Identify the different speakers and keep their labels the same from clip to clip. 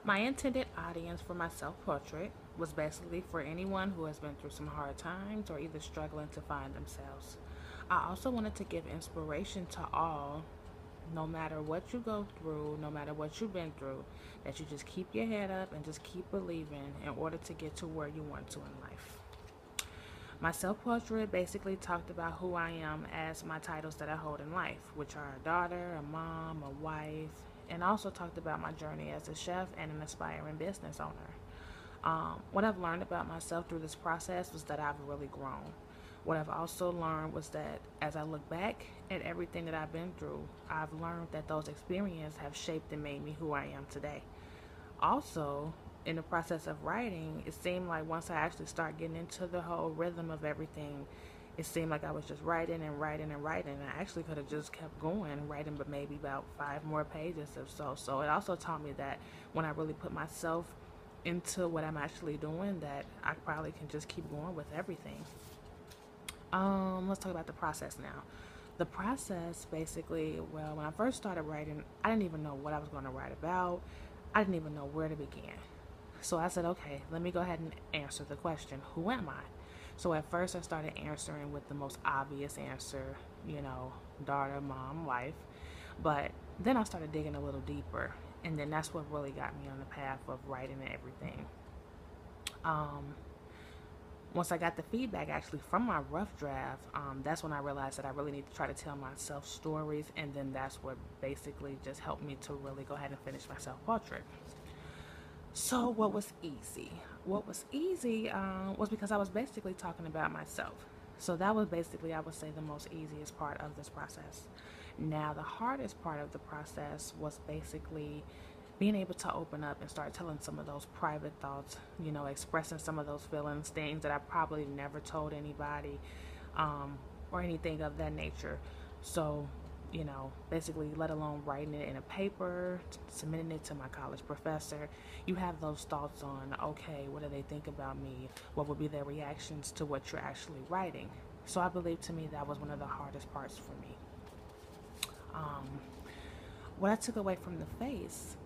Speaker 1: My intended audience for my self portrait was basically for anyone who has been through some hard times or either struggling to find themselves. I also wanted to give inspiration to all, no matter what you go through, no matter what you've been through, that you just keep your head up and just keep believing in order to get to where you want to in life. My self portrait basically talked about who I am as my titles that I hold in life, which are a daughter, a mom, a wife, and also talked about my journey as a chef and an aspiring business owner. What I've learned about myself through this process was that I've really grown. What I've also learned was that as I look back at everything that I've been through, I've learned that those experiences have shaped and made me who I am today. Also, in the process of writing, it seemed like once I actually start getting into the whole rhythm of everything, it seemed like I was just writing and writing and writing. And I actually could have just kept going, writing, but maybe about 5 more pages or so. So it also taught me that when I really put myself into what I'm actually doing, that I probably can just keep going with everything. Let's talk about the process now. The process basically, well, when I first started writing, I didn't even know what I was going to write about. I didn't even know where to begin. So I said, okay, let me go ahead and answer the question, who am I? So at first I started answering with the most obvious answer, daughter, mom, wife. But then I started digging a little deeper. And then that's what really got me on the path of writing and everything. Um, Once I got the feedback actually from my rough draft, that's when I realized that I really need to try to tell myself stories, and then that's what basically just helped me to really go ahead and finish my self portrait. So, what was easy? What was easy was because I was basically talking about myself. So, that was basically, I would say, the most easiest part of this process. Now, the hardest part of the process was basically being able to open up and start telling some of those private thoughts, expressing some of those feelings, things that I probably never told anybody, or anything of that nature. So, basically, let alone writing it in a paper, submitting it to my college professor, you have those thoughts on, okay, what do they think about me? What would be their reactions to what you're actually writing? So I believe to me that was one of the hardest parts for me. Um, what I took away from the face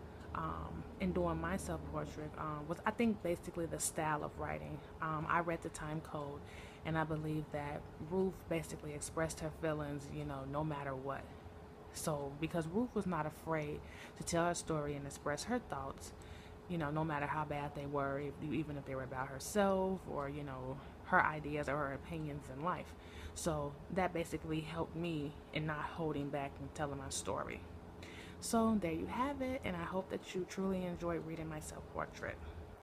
Speaker 1: in doing my self portrait was, I think, basically the style of writing. I read the time code, and I believe that Ruth basically expressed her feelings, no matter what. So, because Ruth was not afraid to tell her story and express her thoughts, no matter how bad they were, even if they were about herself or, her ideas or her opinions in life. So, that basically helped me in not holding back and telling my story. So, there you have it, and I hope that you truly enjoyed reading my self portrait.